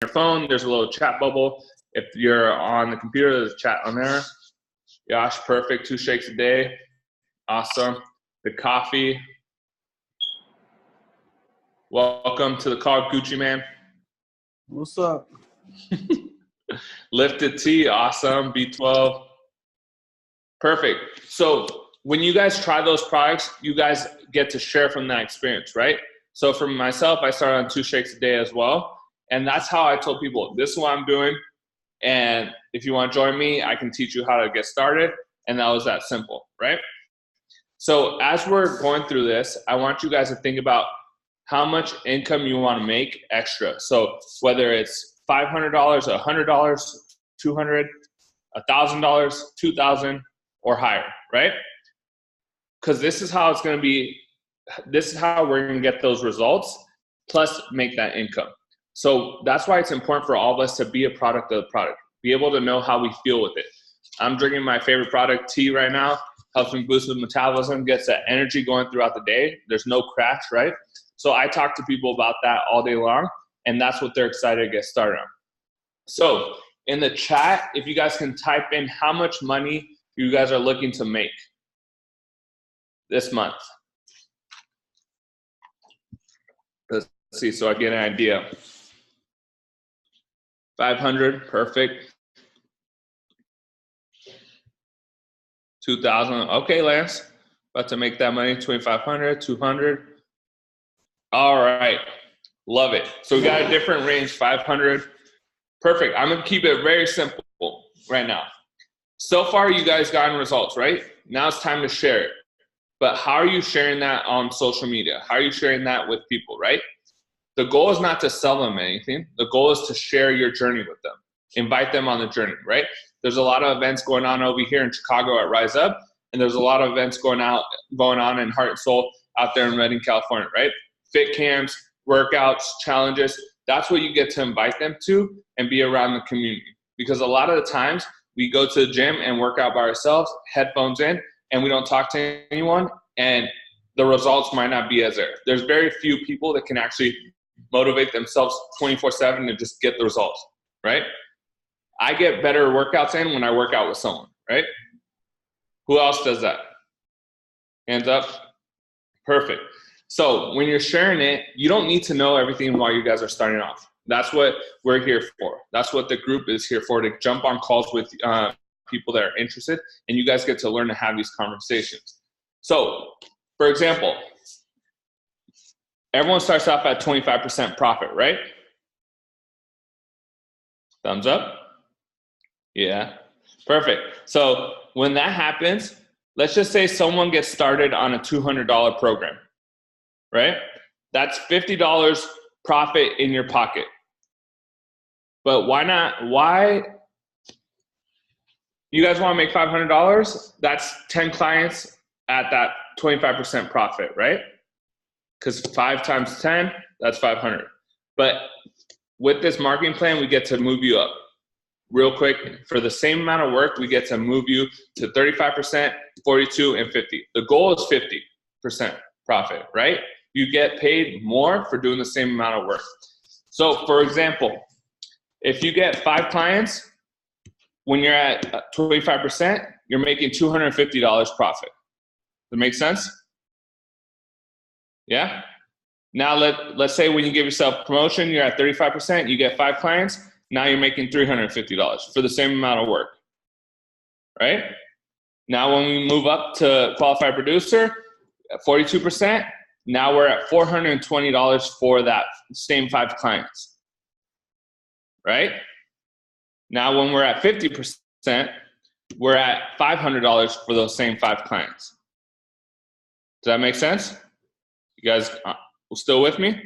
your phone, there's a little chat bubble. If you're on the computer, there's a chat on there. Josh, perfect. 2 shakes a day. Awesome. The coffee. Welcome to the call, Gucci Man. What's up? Lifted tea. Awesome. B12. Perfect. So when you guys try those products, you guys get to share from that experience, right? So for myself, I started on 2 shakes a day as well. And that's how I told people, this is what I'm doing. And if you want to join me, I can teach you how to get started. And that was that simple, right? So as we're going through this, I want you guys to think about how much income you want to make extra. So whether it's $500, $100, $200, $1,000, $2,000, or higher, right? Because this is how it's going to be. This is how we're going to get those results, plus make that income. So that's why it's important for all of us to be a product of the product, be able to know how we feel with it. I'm drinking my favorite product, tea, right now. Helps me boost the metabolism, gets that energy going throughout the day. There's no crash, right? So I talk to people about that all day long, and that's what they're excited to get started on. So in the chat, if you guys can type in how much money you guys are looking to make this month. Let's see, so I get an idea. 500, perfect. 2,000, okay, Lance. About to make that money, 2,500, 200. All right, love it. So we got a different range, 500. Perfect, I'm gonna keep it very simple right now. So far, you guys gotten results, right? Now it's time to share it. But how are you sharing that on social media? How are you sharing that with people, right? The goal is not to sell them anything. The goal is to share your journey with them. Invite them on the journey, right? There's a lot of events going on over here in Chicago at Rise Up, and there's a lot of events going on in Heart and Soul out there in Redding, California, right? Fit camps, workouts, challenges. That's what you get to invite them to and be around the community. Because a lot of the times we go to the gym and work out by ourselves, headphones in, and we don't talk to anyone, and the results might not be as there. There's very few people that can actually motivate themselves 24/7 to just get the results, right? I get better workouts in when I work out with someone, right? Who else does that? Hands up. Perfect. So when you're sharing it, you don't need to know everything while you guys are starting off. That's what we're here for. That's what the group is here for, to jump on calls with people that are interested, and you guys get to learn to have these conversations. So, for example, everyone starts off at 25% profit, right? Thumbs up? Yeah, perfect. So when that happens, let's just say someone gets started on a $200 program, right? That's $50 profit in your pocket. But why you guys want to make $500? That's 10 clients at that 25% profit, right? Because 5 times 10, that's 500. But with this marketing plan, we get to move you up real quick. For the same amount of work, we get to move you to 35%, 42, and 50. The goal is 50% profit, right? You get paid more for doing the same amount of work. So for example, if you get 5 clients, when you're at 25%, you're making $250 profit. Does that make sense? Yeah? Now let's say when you give yourself promotion, you're at 35%, you get 5 clients, now you're making $350 for the same amount of work, right? Now when we move up to qualified producer, at 42%, now we're at $420 for that same 5 clients, right? Now when we're at 50%, we're at $500 for those same 5 clients. Does that make sense? You guys still with me?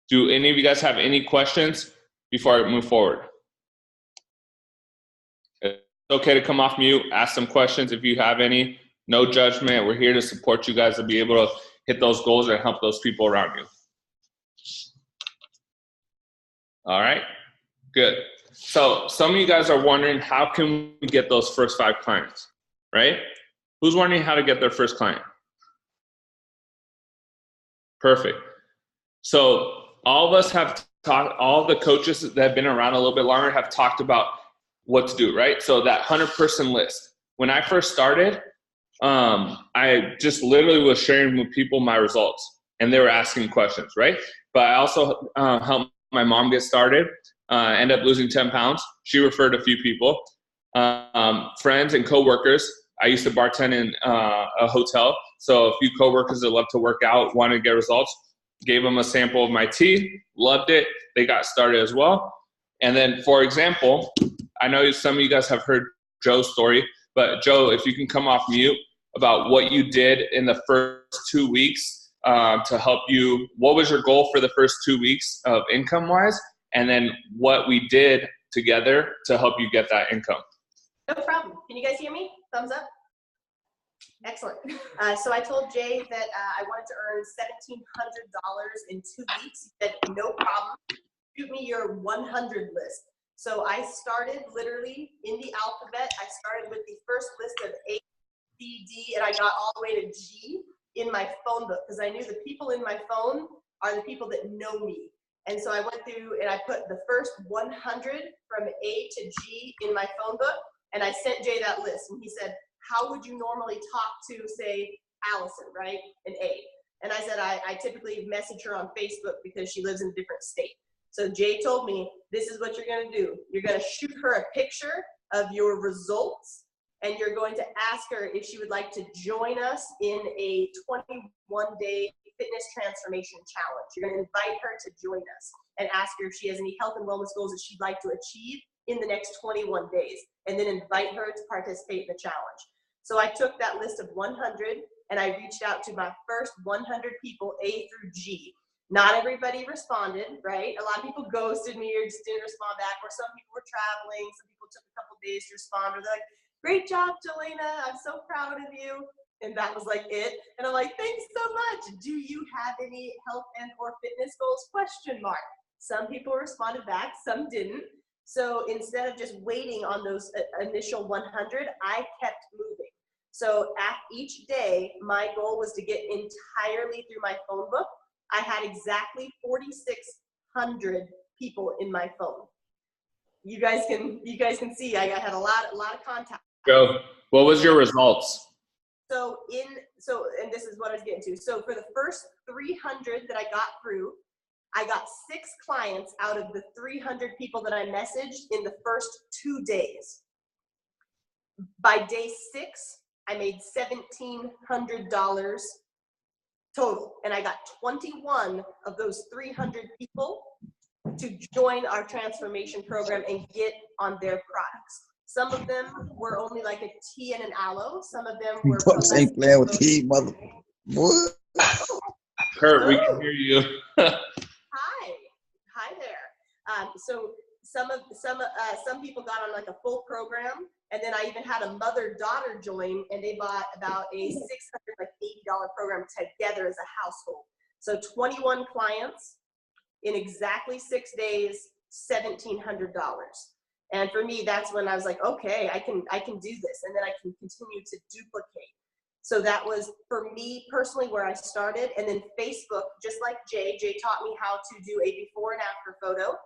Do any of you guys have any questions before I move forward? It's okay to come off mute, ask some questions if you have any. No judgment. We're here to support you guys to be able to hit those goals and help those people around you. All right, good. So some of you guys are wondering, how can we get those first 5 clients, right? Who's wondering how to get their first client? Perfect. So all of us have all the coaches that have been around a little bit longer have talked about what to do, right? So that 100-person list. When I first started, I just literally was sharing with people my results, and they were asking questions, right? But I also helped my mom get started, end up losing 10 pounds. She referred a few people, friends and coworkers. I used to bartend in a hotel, so a few coworkers that love to work out, wanted to get results, gave them a sample of my tea, loved it. They got started as well. And then, for example, I know some of you guys have heard Joe's story, but Joe, if you can come off mute about what you did in the first 2 weeks to help you. What was your goal for the first 2 weeks of income-wise? And then what we did together to help you get that income. No problem. Can you guys hear me? Thumbs up. Excellent. So I told Jay that I wanted to earn $1,700 in 2 weeks. He said, no problem. Shoot me your 100 list. So I started literally in the alphabet. I started with the first list of A, B, D, and I got all the way to G in my phone book because I knew the people in my phone are the people that know me. And so I went through and I put the first 100 from A to G in my phone book, and I sent Jay that list. And he said, how would you normally talk to, say, Allison, right, an A? And I said, I typically message her on Facebook because she lives in a different state. So Jay told me, this is what you're going to do. You're going to shoot her a picture of your results, and you're going to ask her if she would like to join us in a 21-day fitness transformation challenge. You're going to invite her to join us and ask her if she has any health and wellness goals that she'd like to achieve in the next 21 days, and then invite her to participate in the challenge. So I took that list of 100 and I reached out to my first 100 people, A through G. Not everybody responded, right? A lot of people ghosted me or just didn't respond back, or some people were traveling, some people took a couple days to respond, or they're like, great job, Jelena, I'm so proud of you. And that was like it. And I'm like, thanks so much. Do you have any health and or fitness goals? Question mark. Some people responded back, some didn't. So instead of just waiting on those initial 100, I kept moving. So at each day, my goal was to get entirely through my phone book. I had exactly 4,600 people in my phone. You guys can see I had a lot of contact. Joe, what was your results? So and this is what I was getting to. So for the first 300 that I got through, I got 6 clients out of the 300 people that I messaged in the first 2 days. By day 6, I made $1,700 total, and I got 21 of those 300 people to join our transformation program and get on their products. Some of them were only like a tea and an aloe. Some of them were. Bucks ain't playing with tea, mother. What? Kurt, we can hear you. Hi there. So some people got on like a full program, and then I even had a mother-daughter join, and they bought about a $680 program together as a household. So 21 clients in exactly 6 days, $1,700. And for me, that's when I was like, okay, I can do this, and then I can continue to duplicate. So that was, for me personally, where I started. And then Facebook, just like Jay taught me how to do a before and after photo.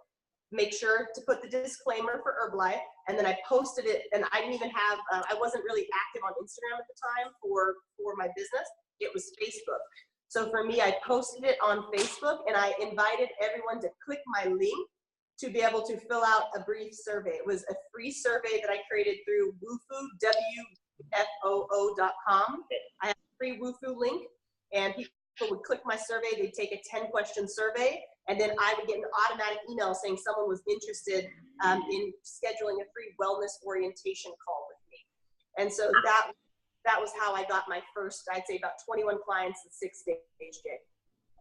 Make sure to put the disclaimer for Herbalife, and then I posted it, and I didn't even have, I wasn't really active on Instagram at the time for my business. It was Facebook. So for me, I posted it on Facebook, and I invited everyone to click my link to be able to fill out a brief survey. It was a free survey that I created through Wufoo, WFOO.com. I have a free Wufoo link, and people would click my survey. They'd take a 10-question survey, and then I would get an automatic email saying someone was interested in scheduling a free wellness orientation call with me. And so that was how I got my first, I'd say about 21 clients in 6 days, Jay.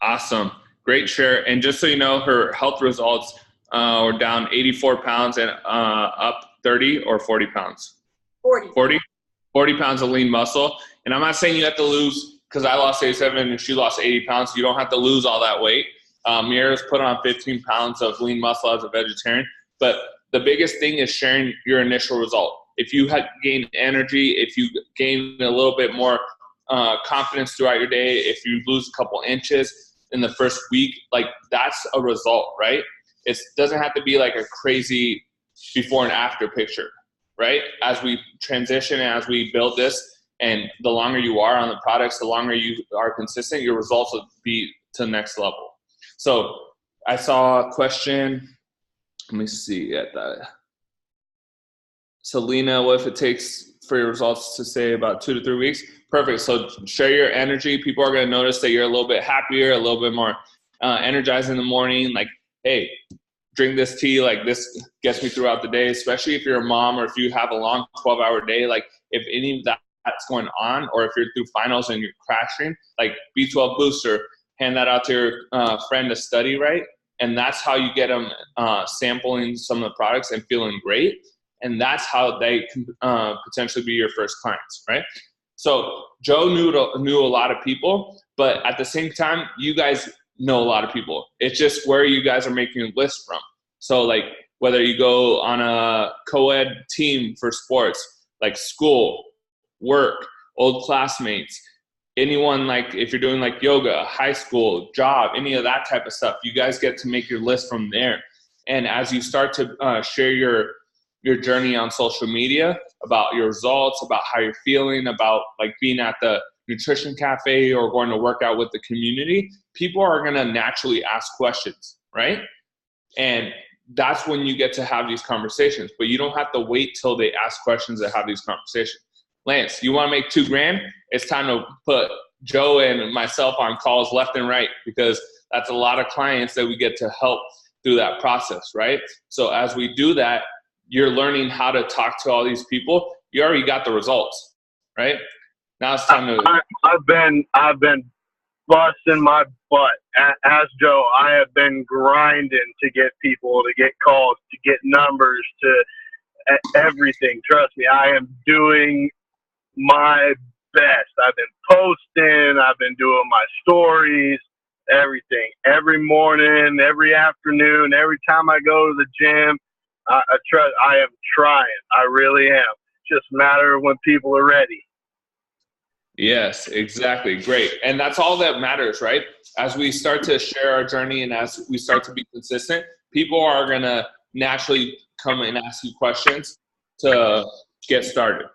Awesome. Great share. And just so you know, her health results were down 84 pounds and up 30 or 40 pounds? 40 pounds of lean muscle. And I'm not saying you have to lose, because I lost 87 and she lost 80 pounds. So you don't have to lose all that weight. Mira's put on 15 pounds of lean muscle as a vegetarian. But the biggest thing is sharing your initial result. If you had gained energy, if you gain a little bit more confidence throughout your day, if you lose a couple inches in the first week, like that's a result, right? It doesn't have to be like a crazy before and after picture, right? As we transition and as we build this, and the longer you are on the products, the longer you are consistent, your results will be to the next level. So I saw a question. Let me see at that. Selena, what if it takes for your results to say about 2 to 3 weeks? Perfect. So share your energy. People are going to notice that you're a little bit happier, a little bit more energized in the morning. Like, hey, drink this tea. Like, this gets me throughout the day, especially if you're a mom or if you have a long 12-hour day. Like, if any of that's going on, or if you're through finals and you're crashing, like B12 booster, hand that out to your friend to study, right? And that's how you get them sampling some of the products and feeling great. And that's how they can potentially be your first clients, right? So Joe knew a lot of people, but at the same time, you guys know a lot of people. It's just where you guys are making a list from. So like whether you go on a co-ed team for sports, like school, work, old classmates, anyone, like if you're doing like yoga, high school, job, any of that type of stuff, you guys get to make your list from there. And as you start to share your journey on social media about your results, about how you're feeling, about like being at the nutrition cafe or going to work out with the community, people are going to naturally ask questions, right? And that's when you get to have these conversations, but you don't have to wait till they ask questions to have these conversations. Lance, you want to make $2,000? It's time to put Joe and myself on calls left and right, because that's a lot of clients that we get to help through that process, right? So as we do that, you're learning how to talk to all these people. You already got the results, right? Now it's time to. I've been busting my butt. As Joe, I have been grinding to get people, to get calls, to get numbers, to everything. Trust me, I am doing my best. I've been posting. I've been doing my stories, everything. Every morning, every afternoon, every time I go to the gym. I am trying. I really am. Just a matter of when people are ready. Yes, exactly. Great. And that's all that matters, right? As we start to share our journey and as we start to be consistent, people are going to naturally come and ask you questions to get started.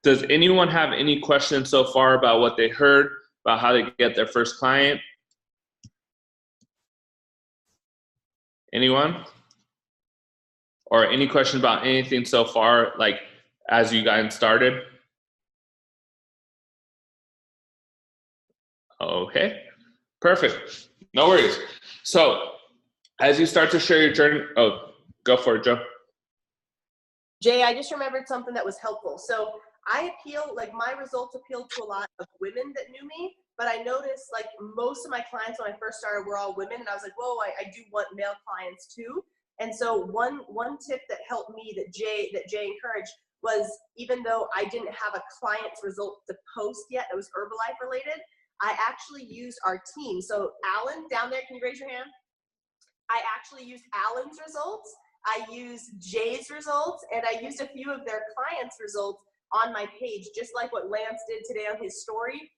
Does anyone have any questions so far about what they heard, about how to get their first client? Anyone? Or any questions about anything so far, like as you got started? Okay, perfect. No worries. So as you start to share your journey, go for it, Joe. Jay, I just remembered something that was helpful. So my results appealed to a lot of women that knew me, but I noticed like most of my clients when I first started were all women, and I was like, whoa, I do want male clients too. And so one tip that helped me that Jay encouraged was, even though I didn't have a client's result to post yet that was Herbalife related, I actually used our team. So Alan down there, can you raise your hand? I actually used Alan's results. I used Jay's results, and I used a few of their clients' results on my page, just like what Lance did today on his story.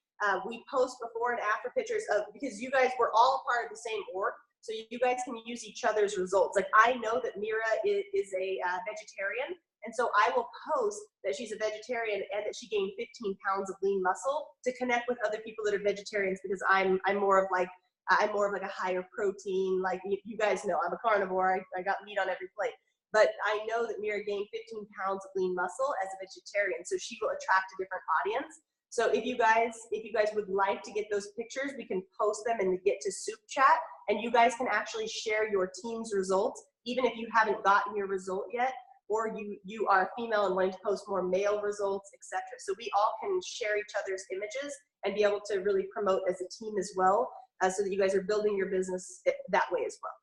We post before and after pictures because you guys were all a part of the same org. So you guys can use each other's results. Like I know that Mira is a vegetarian, and so I will post that she's a vegetarian and that she gained 15 pounds of lean muscle to connect with other people that are vegetarians, because I'm more of like a higher protein. Like you guys know, I'm a carnivore. I got meat on every plate. But I know that Mira gained 15 pounds of lean muscle as a vegetarian, so she will attract a different audience. So if you guys would like to get those pictures, we can post them in the Get to Soup chat, and you guys can actually share your team's results, even if you haven't gotten your result yet, or you are female and wanting to post more male results, etc. So we all can share each other's images and be able to really promote as a team as well, so that you guys are building your business that way as well.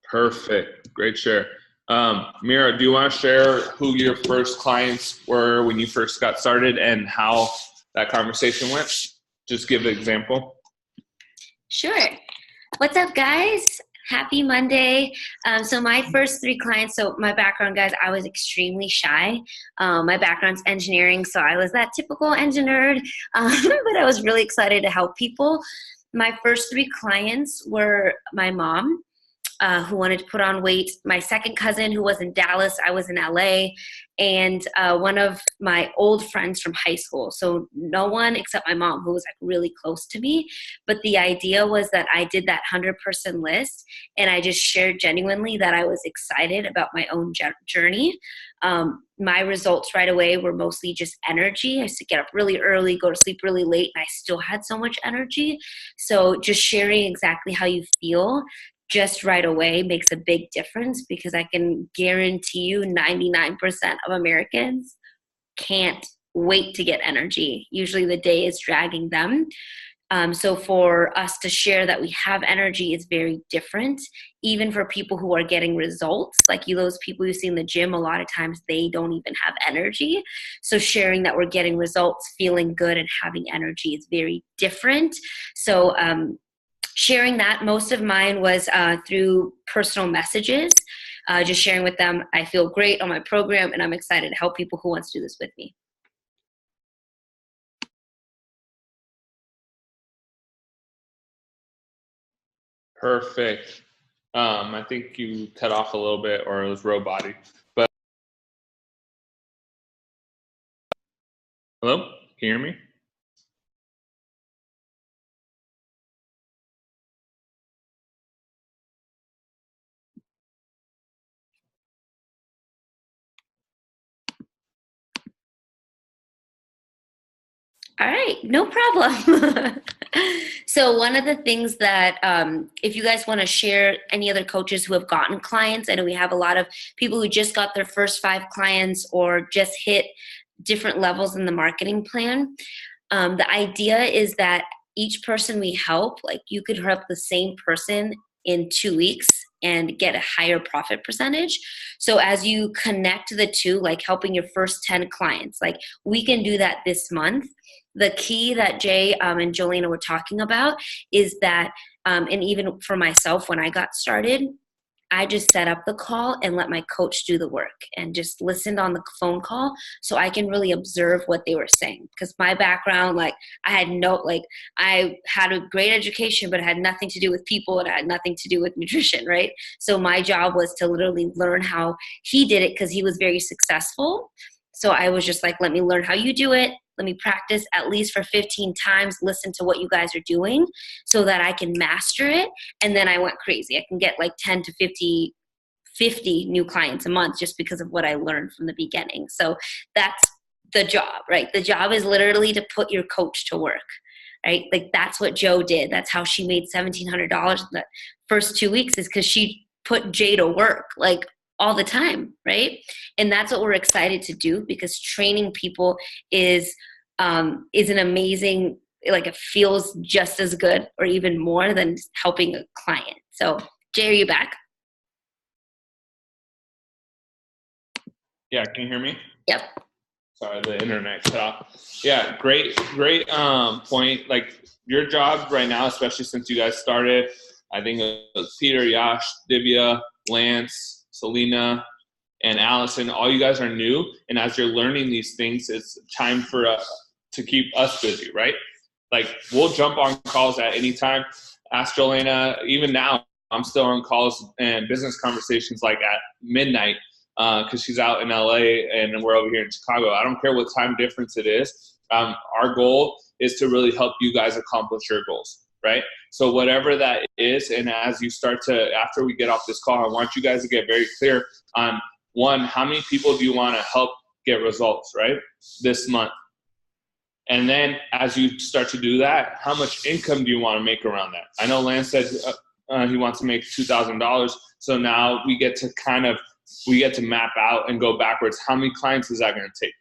Perfect. Great share. Mira, do you want to share who your first clients were when you first got started and how that conversation went? Just give an example. Sure. What's up, guys? Happy Monday. So my first 3 clients, so my background, guys, I was extremely shy. My background's engineering, so I was that typical engine nerd, but I was really excited to help people. My first 3 clients were my mom, who wanted to put on weight, my second cousin who was in Dallas, I was in LA, and one of my old friends from high school. So no one except my mom, who was like really close to me. But the idea was that I did that 100-person list, and I just shared genuinely that I was excited about my own journey. My results right away were mostly just energy. I used to get up really early, go to sleep really late, and I still had so much energy. So just sharing exactly how you feel just right away makes a big difference, because I can guarantee you 99% of Americans can't wait to get energy. Usually the day is dragging them. So for us to share that we have energy is very different, even for people who are getting results. Like those people you see in the gym, a lot of times they don't even have energy. So sharing that we're getting results, feeling good, and having energy is very different. So sharing that, most of mine was through personal messages, just sharing with them, I feel great on my program, and I'm excited to help people who want to do this with me. Perfect. I think you cut off a little bit, or it was robotic. But hello, can you hear me? All right, no problem. So one of the things that, if you guys want to share any other coaches who have gotten clients, I know we have a lot of people who just got their first 5 clients or just hit different levels in the marketing plan. The idea is that each person we help, like you could help the same person in 2 weeks and get a higher profit percentage. So as you connect the two, like helping your first 10 clients, like we can do that this month. The key that Jay and Jolena were talking about is that, and even for myself when I got started, I just set up the call and let my coach do the work and just listened on the phone call so I can really observe what they were saying. Because my background, like I had a great education, but it had nothing to do with people, and it had nothing to do with nutrition, right? So my job was to literally learn how he did it, because he was very successful. So I was just like, let me learn how you do it. Let me practice at least for 15 times, listen to what you guys are doing so that I can master it. And then I went crazy. I can get like 10 to 50 new clients a month just because of what I learned from the beginning. So that's the job, right? The job is literally to put your coach to work, right? Like that's what Joe did. That's how she made $1,700 in the first 2 weeks, is because she put Jay to work, like all the time, right? And that's what we're excited to do, because training people is an amazing, like it feels just as good or even more than helping a client. So Jay, are you back? Yeah, can you hear me? Yep. Sorry, the internet cut off. Yeah, great point. Like your job right now, especially since you guys started, I think it was Peter, Yash, Divya, Lance, Selena, and Allison, all you guys are new. And as you're learning these things, it's time for us to keep us busy, right? Like we'll jump on calls at any time. Ask Jolena, even now, I'm still on calls and business conversations like at midnight because she's out in LA and we're over here in Chicago. I don't care what time difference it is. Our goal is to really help you guys accomplish your goals, right? So whatever that is, and as you start to, after we get off this call, I want you guys to get very clear on, one, how many people do you want to help get results, right, this month? And then as you start to do that, how much income do you want to make around that? I know Lance said he wants to make $2,000. So now we get to map out and go backwards. How many clients is that going to take?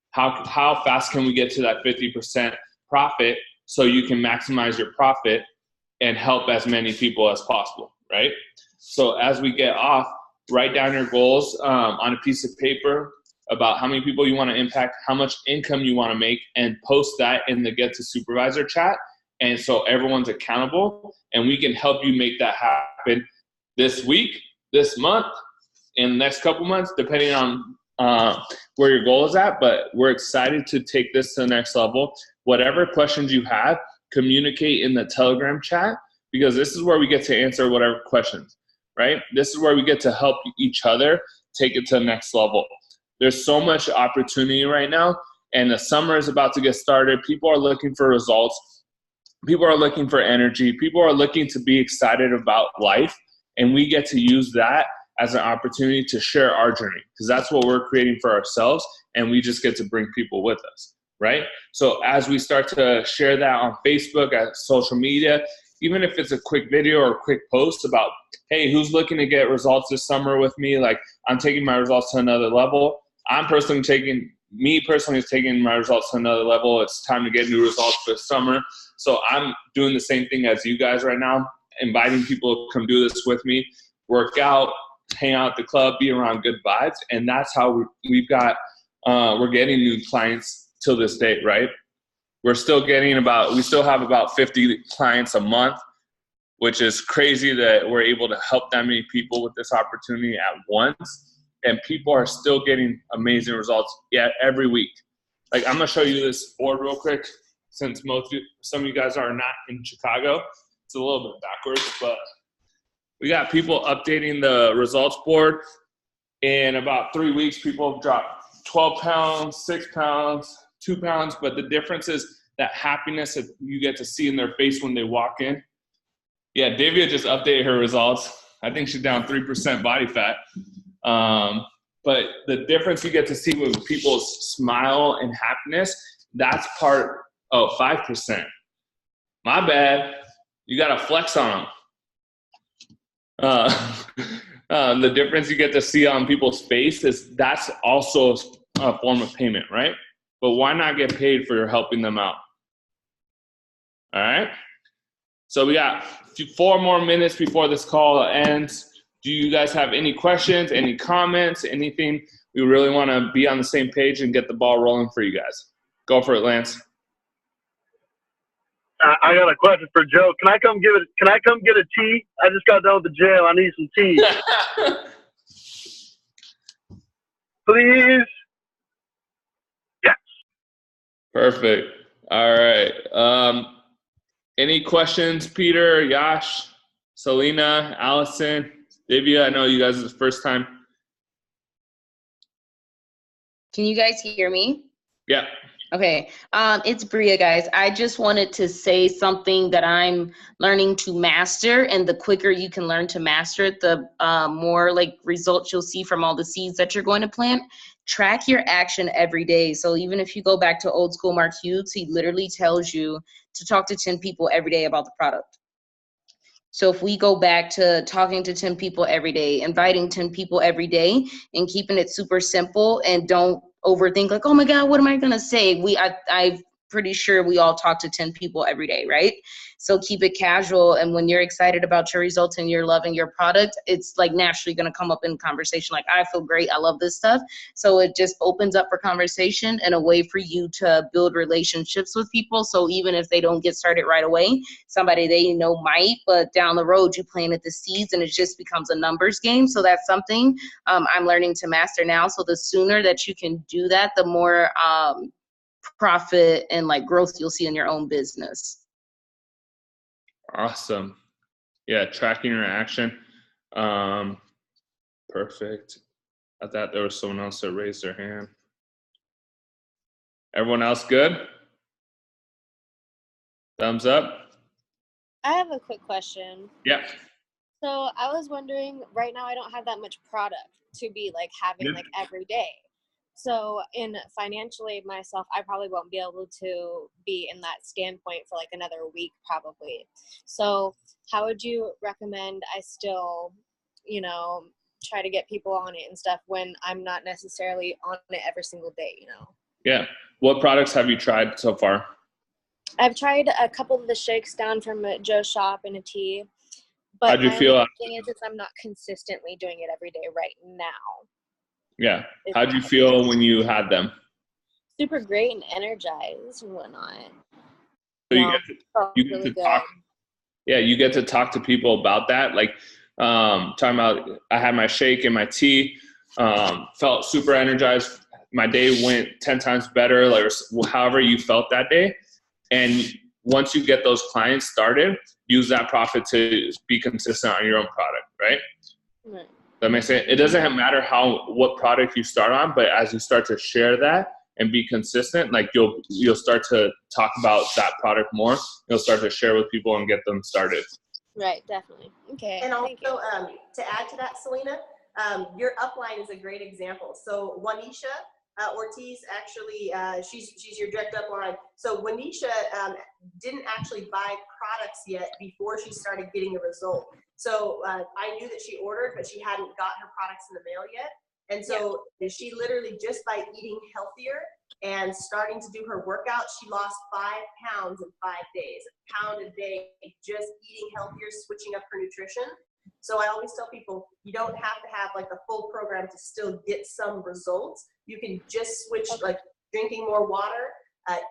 How fast can we get to that 50% profit so you can maximize your profit and help as many people as possible, right? So as we get off, write down your goals on a piece of paper about how many people you want to impact, how much income you want to make, and post that in the Get to Supervisor chat. And so everyone's accountable, and we can help you make that happen this week, this month, in the next couple months, depending on where your goal is at. But we're excited to take this to the next level. Whatever questions you have, communicate in the Telegram chat, because this is where we get to answer whatever questions. right? This is where we get to help each other take it to the next level. There's so much opportunity right now, and the summer is about to get started. People are looking for results. People are looking for energy. People are looking to be excited about life, and we get to use that as an opportunity to share our journey, because that's what we're creating for ourselves, and we just get to bring people with us, right? So as we start to share that on Facebook, at social media, even if it's a quick video or a quick post about, hey, who's looking to get results this summer with me? Like, I'm taking my results to another level. Me personally is taking my results to another level. It's time to get new results this summer. So I'm doing the same thing as you guys right now, inviting people to come do this with me, work out, hang out at the club, be around good vibes. And that's how we're getting new clients till this date, right? We still have about 50 clients a month, which is crazy that we're able to help that many people with this opportunity at once. And people are still getting amazing results every week. Like, I'm gonna show you this board real quick, since some of you guys are not in Chicago. It's a little bit backwards, but we got people updating the results board. In about 3 weeks, people have dropped 12 pounds, 6 pounds, 2 pounds, but the difference is that happiness that you get to see in their face when they walk in. Yeah, Davia just updated her results. I think she's down 3% body fat. But the difference you get to see with people's smile and happiness, that's part of 5%. My bad. You got to flex on them. The difference you get to see on people's face that's also a form of payment, right? But why not get paid for helping them out? All right. So we got 4 more minutes before this call ends. Do you guys have any questions, any comments, anything? We really want to be on the same page and get the ball rolling for you guys. Go for it, Lance. I got a question for Joe. Can I come get a tea? I just got done with the jail. I need some tea. Please. Yes. Perfect. All right. Any questions, Peter, Yash, Selena, Allison, Divya? I know you guys are the first time. Can you guys hear me? Yeah. Okay. It's Bria, guys. I just wanted to say something that I'm learning to master, and the quicker you can learn to master it, the more like results you'll see from all the seeds that you're going to plant. Track your action every day. So even if you go back to old school Mark Hughes, he literally tells you to talk to 10 people every day about the product. So if we go back to talking to 10 people every day, inviting 10 people every day, and keeping it super simple, and don't overthink like, oh my God, what am I gonna say? I'm pretty sure we all talk to 10 people every day, right? So keep it casual, and when you're excited about your results and you're loving your product, it's like naturally gonna come up in conversation. Like, I feel great, I love this stuff. So it just opens up for conversation and a way for you to build relationships with people. So even if they don't get started right away, somebody they know might, but down the road you planted the seeds and it just becomes a numbers game. So that's something I'm learning to master now. So the sooner that you can do that, the more profit and like growth you'll see in your own business. Awesome. Yeah, tracking your action. Perfect. I thought there was someone else that raised their hand. Everyone else good? Thumbs up? I have a quick question. Yeah. So I was wondering, right now I don't have that much product to be like having like every day. So financially myself, I probably won't be able to be in that standpoint for like another week probably. So how would you recommend I still, try to get people on it and stuff when I'm not necessarily on it every single day, Yeah. What products have you tried so far? I've tried a couple of the shakes down from Joe's shop and a tea. But how'd you feel? The thing is I'm not consistently doing it every day right now. Yeah. How'd you feel when you had them? Super great and energized and whatnot. So you get to talk. Yeah, you get to talk to people about that. Like talking about, I had my shake and my tea, felt super energized. My day went 10 times better, like however you felt that day. And once you get those clients started, use that profit to be consistent on your own product, right? Right. That makes sense. It doesn't matter what product you start on, but as you start to share that and be consistent, like you'll start to talk about that product more. You'll start to share with people and get them started. Right, definitely. Okay. And thank you. also, to add to that, Selena, your upline is a great example. So Wanisha Ortiz, actually, she's your direct upline. So Wanisha didn't actually buy products yet before she started getting a result. So I knew that she ordered, but she hadn't got her products in the mail yet. And so she literally, just by eating healthier and starting to do her workout, she lost 5 pounds in 5 days, a pound a day, just eating healthier, switching up her nutrition. So I always tell people, you don't have to have like the full program to still get some results. You can just switch, like drinking more water,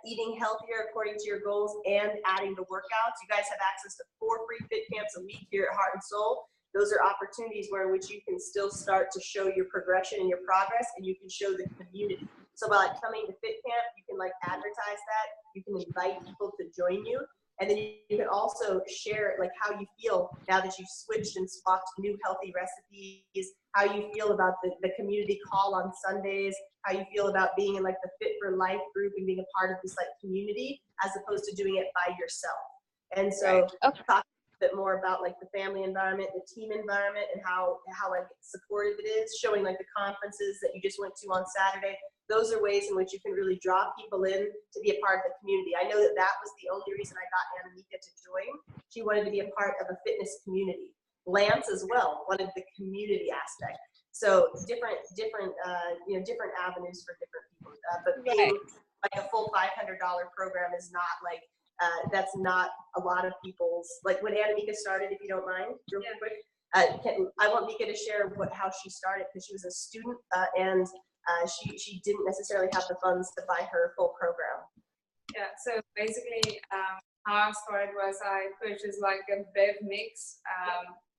eating healthier according to your goals, and adding the workouts. You guys have access to 4 free fit camps a week here at Heart and Soul. Those are opportunities in which you can still start to show your progression and your progress, and you can show the community. So by like coming to fit camp, you can like advertise that. You can invite people to join you. And then you can also share like how you feel now that you've switched and swapped new healthy recipes, how you feel about the community call on Sundays, how you feel about being in like the Fit for Life group and being a part of this like community as opposed to doing it by yourself. And so talk a bit more about like the family environment, the team environment, and how like supportive it is, showing like the conferences that you just went to on Saturday. Those are ways in which you can really draw people in to be a part of the community. I know that was the only reason I got Anamika to join. She wanted to be a part of a fitness community. Lance as well wanted the community aspect. So different avenues for different people. But being like a full $500 program is not like, that's not a lot of people's, like when Anamika started, if you don't mind, real quick. I want Mika to share how she started, because she was a student and she didn't necessarily have the funds to buy her full program. Yeah, so basically how I started was I purchased like a bev mix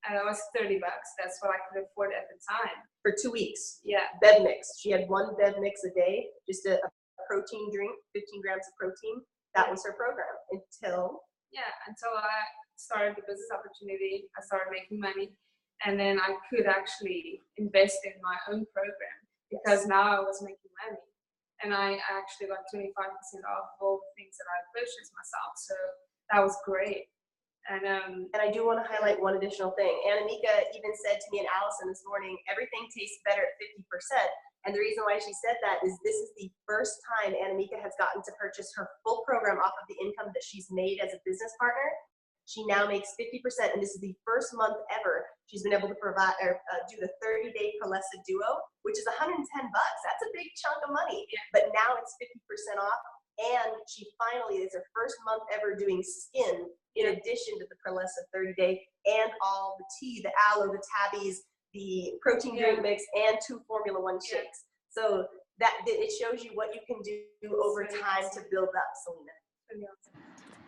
and it was $30. That's what I could afford at the time. For 2 weeks. Yeah. Bev mix. She had 1 bev mix a day, just a protein drink, 15 grams of protein. That was her program until I started the business opportunity. I started making money, and then I could actually invest in my own program. Because now I was making money, and I actually got 25% off all the things that I purchased myself. So that was great. And I do want to highlight one additional thing. Anamika even said to me and Allison this morning, everything tastes better at 50%. And the reason why she said that is this is the first time Anamika has gotten to purchase her full program off of the income that she's made as a business partner. She now makes 50%, and this is the first month ever she's been able to provide or do the 30-day Prolesa Duo, which is $110. That's a big chunk of money. Yeah. But now it's 50% off, and she finally is her first month ever doing skin in addition to the Prolesa 30-day and all the tea, the aloe, the tabbies, the protein drink mix, and 2 Formula 1 shakes. So that it shows you what you can do over time to build up, Selena.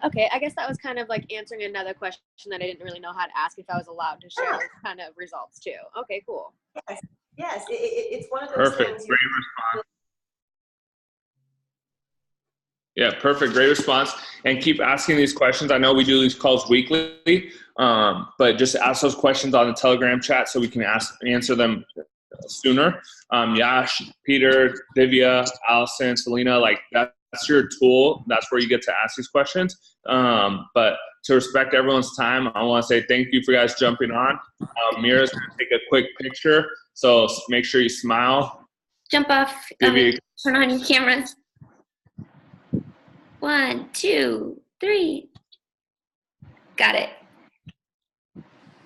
Okay, I guess that was kind of like answering another question that I didn't really know how to ask, if I was allowed to share those kind of results too. Okay, cool. Yes, it's one of those Perfect. things. Great response. Yeah, perfect. Great response. And keep asking these questions. I know we do these calls weekly, but just ask those questions on the Telegram chat so we can answer them sooner. Yash, Peter, Divya, Allison, Selena, like that's your tool. That's where you get to ask these questions. But to respect everyone's time, I want to say thank you for guys jumping on. Mira's going to take a quick picture, so make sure you smile. Jump off. Turn on your cameras. 1, 2, 3. Got it.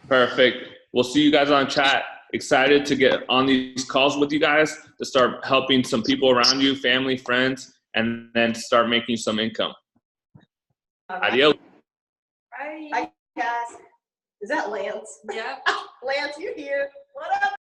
Perfect. We'll see you guys on chat. Excited to get on these calls with you guys to start helping some people around you, family, friends, and then start making some income. Adios. Bye. Bye, guys. Is that Lance? Yeah. Lance, you here? What up?